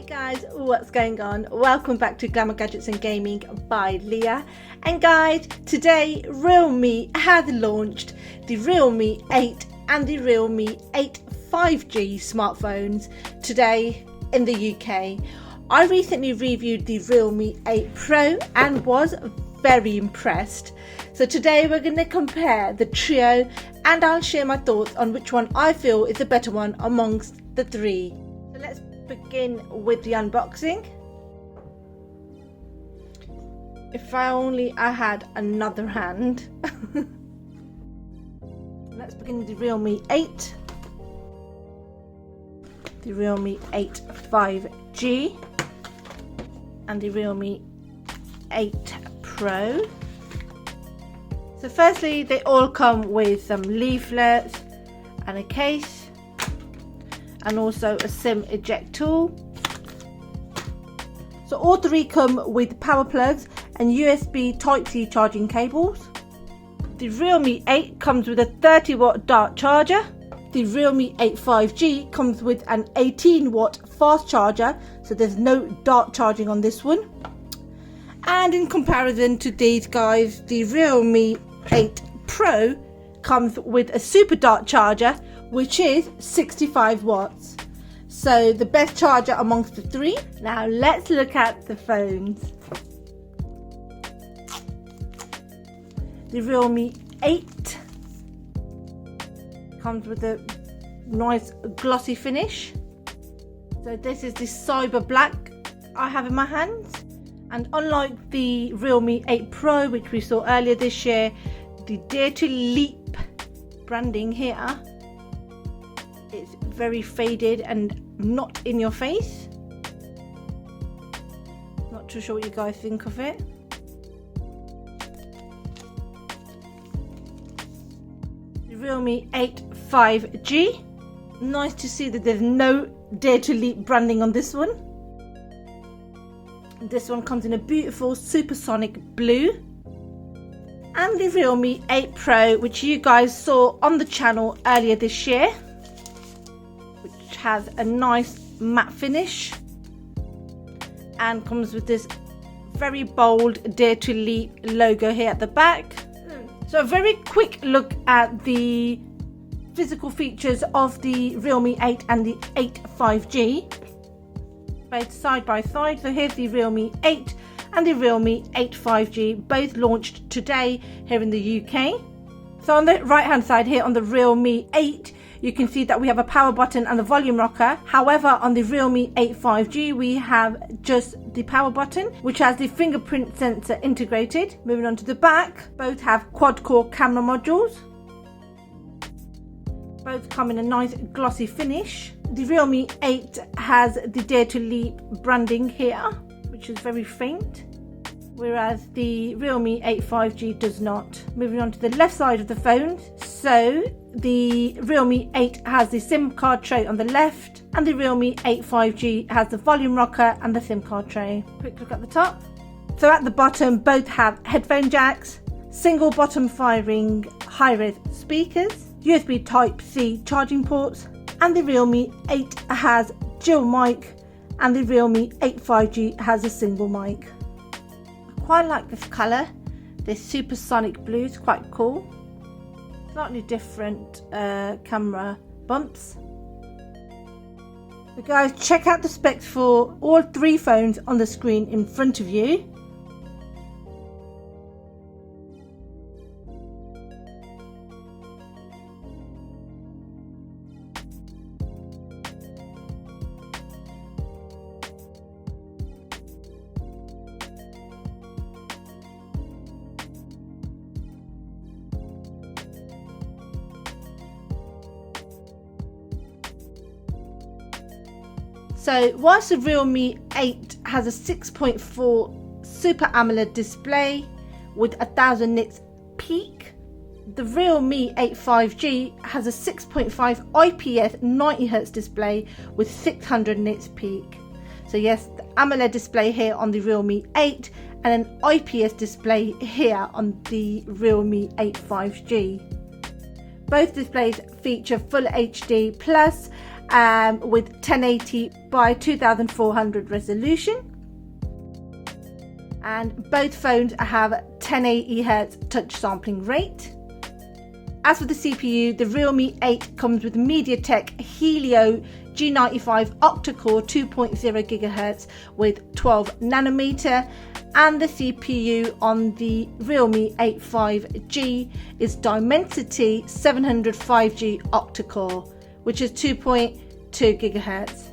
Hey guys, what's going on? Welcome back to Glamour Gadgets and Gaming by Leah. And guys, today Realme has launched the Realme 8 and the Realme 8 5G smartphones today in the UK. I recently reviewed the Realme 8 Pro and was very impressed. So today we're going to compare the trio and I'll share my thoughts on which one I feel is the better one amongst the three. So let's begin with the unboxing. If I only had another hand. Let's begin with the Realme 8, the Realme 8 5G and the Realme 8 Pro. So firstly, they all come with some leaflets and a case and also a SIM eject tool. So all three come with power plugs and USB Type-C charging cables. The Realme 8 comes with a 30-watt dart charger. The Realme 8 5G comes with an 18-watt fast charger, so there's no dart charging on this one. And in comparison to these guys, the Realme 8 Pro comes with a super dart charger, which is 65 watts. So the best charger amongst the three. Now let's look at the phones. The Realme 8 comes with a nice glossy finish. So this is the cyber black I have in my hands. And unlike the Realme 8 Pro, which we saw earlier this year, the Dare to Leap branding here is very faded and not in your face. Not too sure what you guys think of it. The Realme 8 5G. Nice to see that there's no Dare to Leap branding on this one. This one comes in a beautiful supersonic blue. And the Realme 8 Pro, which you guys saw on the channel earlier this year, which has a nice matte finish and comes with this very bold Dare to Leap logo here at the back. So a very quick look at the physical features of the Realme 8 and the 8 5G, both side by side. So here's the Realme 8 and the Realme 8 5G, both launched today here in the UK. So on the right hand side here on the Realme 8, you can see that we have a power button and a volume rocker. However, on the Realme 8 5G, we have just the power button, which has the fingerprint sensor integrated. Moving on to the back, both have quad-core camera modules. Both come in a nice glossy finish. The Realme 8 has the Dare to Leap branding here, which is very faint, whereas the Realme 8 5G does not. Moving on to the left side of the phone, so the Realme 8 has the SIM card tray on the left, and the Realme 8 5G has the volume rocker and the SIM card tray. Quick look at the top. So at the bottom, both have headphone jacks, single bottom firing high-res speakers, USB Type-C charging ports, and the Realme 8 has dual mic, and the Realme 8 5G has a single mic. I quite like this colour, this supersonic blue is quite cool. Slightly different camera bumps. So guys, check out the specs for all three phones on the screen in front of you. So whilst the Realme 8 has a 6.4 Super AMOLED display with 1000 nits peak, the Realme 8 5G has a 6.5 IPS 90Hz display with 600 nits peak. So yes, the AMOLED display here on the Realme 8 and an IPS display here on the Realme 8 5G. Both displays feature Full HD Plus with 1080 by 2400 resolution, and both phones have 1080 Hz touch sampling rate. As for the CPU, the Realme 8 comes with MediaTek Helio G95 octa-core 2.0 GHz with 12 nanometer, and the CPU on the Realme 8 5G is Dimensity 700 5G octa-core, which is 2.2 GHz.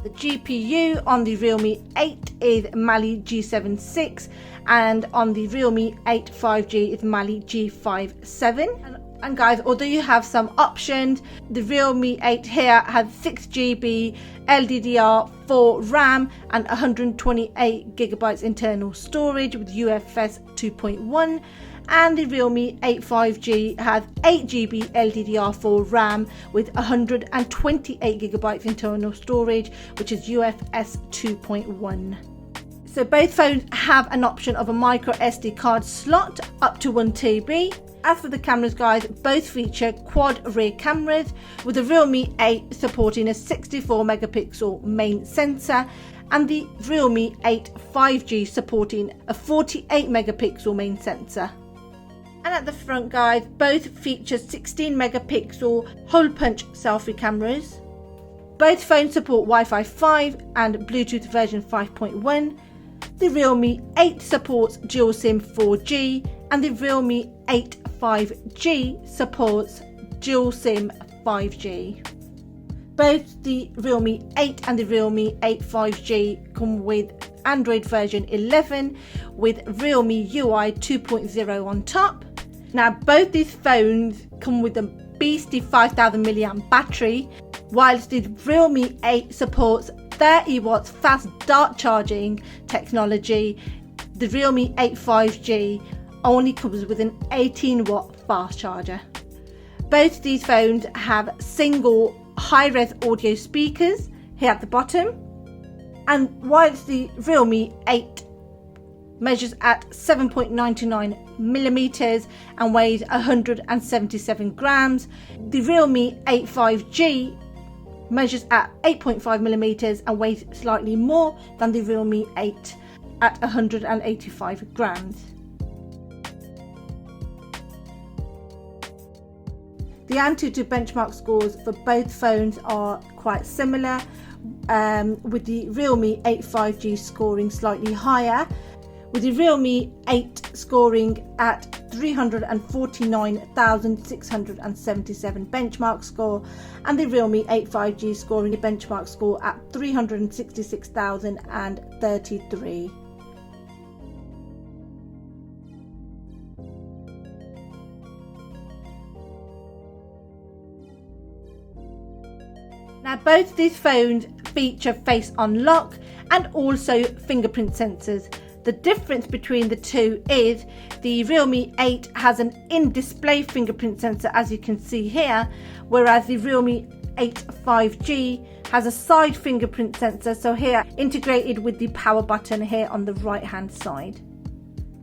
The GPU on the Realme 8 is Mali G76, and on the Realme 8 5G is Mali G57. And guys, although you have some options, the Realme 8 here has 6GB LDDR4 RAM and 128GB internal storage with UFS 2.1, and the Realme 8 5G has 8GB LDDR4 RAM with 128GB internal storage, which is UFS 2.1. So both phones have an option of a micro SD card slot up to 1TB. As for the cameras, guys, both feature quad rear cameras, with the Realme 8 supporting a 64 megapixel main sensor and the Realme 8 5G supporting a 48 megapixel main sensor. And at the front, guys, both feature 16 megapixel hole punch selfie cameras. Both phones support Wi-Fi 5 and Bluetooth version 5.1. The Realme 8 supports dual SIM 4G, and the Realme 8 5G supports dual SIM 5G. Both the Realme 8 and the Realme 8 5G come with Android version 11 with Realme UI 2.0 on top. Now both these phones come with a beastly 5000 mAh battery, whilst the Realme 8 supports 30 watts fast dart charging technology. The Realme 8 5G only comes with an 18 watt fast charger. Both these phones have single high-res audio speakers here at the bottom, and whilst the Realme 8 measures at 7.99 millimeters and weighs 177 grams, the Realme 8 5G measures at 8.5 millimeters and weighs slightly more than the Realme 8 at 185 grams. The Antutu benchmark scores for both phones are quite similar, with the Realme 8 5G scoring slightly higher, with the Realme 8 scoring at 349,677 benchmark score, and the Realme 8 5G scoring a benchmark score at 366,033. Now both these phones feature face unlock and also fingerprint sensors. The difference between the two is the Realme 8 has an in-display fingerprint sensor, as you can see here, whereas the Realme 8 5G has a side fingerprint sensor, so here integrated with the power button here on the right hand side.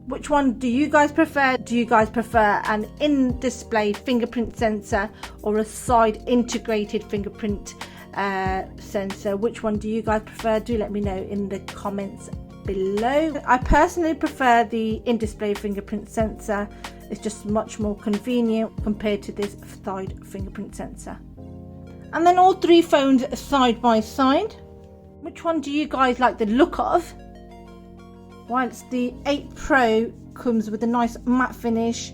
Which one do you guys prefer? Do you guys prefer an in-display fingerprint sensor or a side integrated fingerprint sensor? Which one do you guys prefer? Do let me know in the comments below. I personally prefer the in-display fingerprint sensor. It's just much more convenient compared to this side fingerprint sensor. And then all three phones side by side. Which one do you guys like the look of? Whilst the 8 Pro comes with a nice matte finish,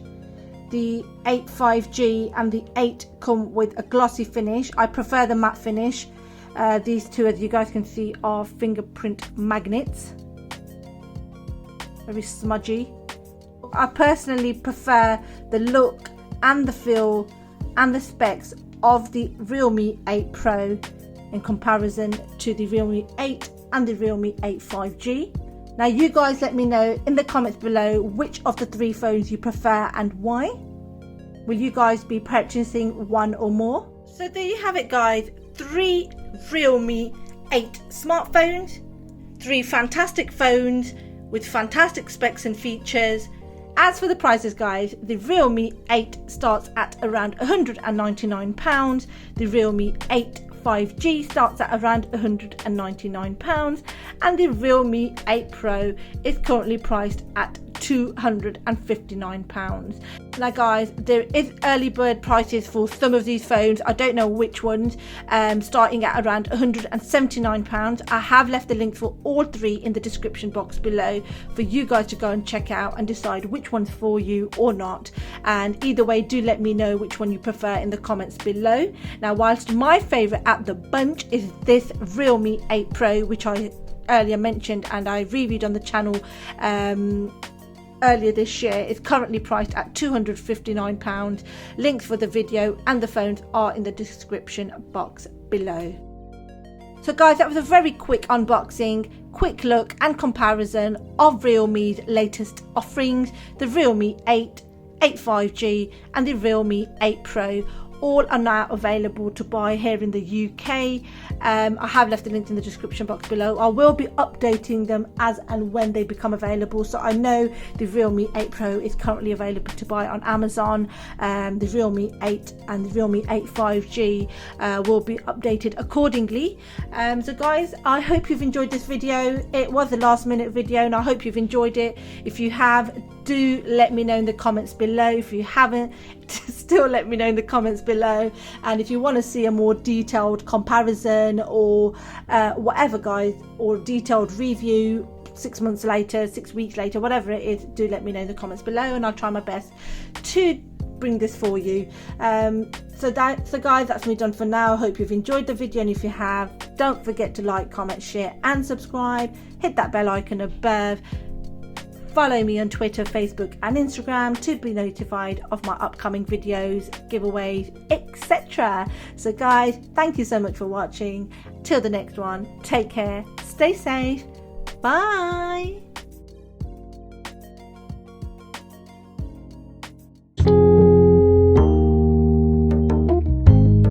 the 8 5G and the 8 come with a glossy finish. I prefer the matte finish. These two, as you guys can see, are fingerprint magnets. Very smudgy. I personally prefer the look and the feel and the specs of the Realme 8 Pro in comparison to the Realme 8 and the Realme 8 5G. Now you guys let me know in the comments below which of the three phones you prefer and why. Will you guys be purchasing one or more? So there you have it, guys. 3 Realme 8 smartphones. 3 fantastic phones with fantastic specs and features. As for the prices, guys, the Realme 8 starts at around £199. The Realme 8 5G starts at around £199, and the Realme 8 Pro is currently priced at £259. Now guys, there is early bird prices for some of these phones. I don't know which ones, starting at around £179. I have left the links for all three in the description box below for you guys to go and check out and decide which one's for you or not. And either way, do let me know which one you prefer in the comments below. Now, whilst my favorite at the bunch is this Realme 8 Pro, which I earlier mentioned and I reviewed on the channel earlier this year, is currently priced at £259. Links for the video and the phones are in the description box below. So guys, that was a very quick unboxing, quick look and comparison of Realme's latest offerings, the Realme 8, 8 5G and the Realme 8 Pro. All are now available to buy here in the UK. I have left the link in the description box below. I will be updating them as and when they become available. So I know the Realme 8 Pro is currently available to buy on Amazon. The Realme 8 and the Realme 8 5G will be updated accordingly. So guys, I hope you've enjoyed this video. It was a last minute video and I hope you've enjoyed it. If you have, do let me know in the comments below. If you haven't, still let me know in the comments below. And if you want to see a more detailed comparison or whatever guys, or detailed review 6 months later, 6 weeks later, whatever it is, do let me know in the comments below and I'll try my best to bring this for you. So guys, that's me done for now. I hope you've enjoyed the video, and if you have, don't forget to like, comment, share and subscribe. Hit that bell icon above. Follow me on Twitter, Facebook and Instagram to be notified of my upcoming videos, giveaways, etc. So guys, thank you so much for watching. Till the next one, take care, stay safe, bye.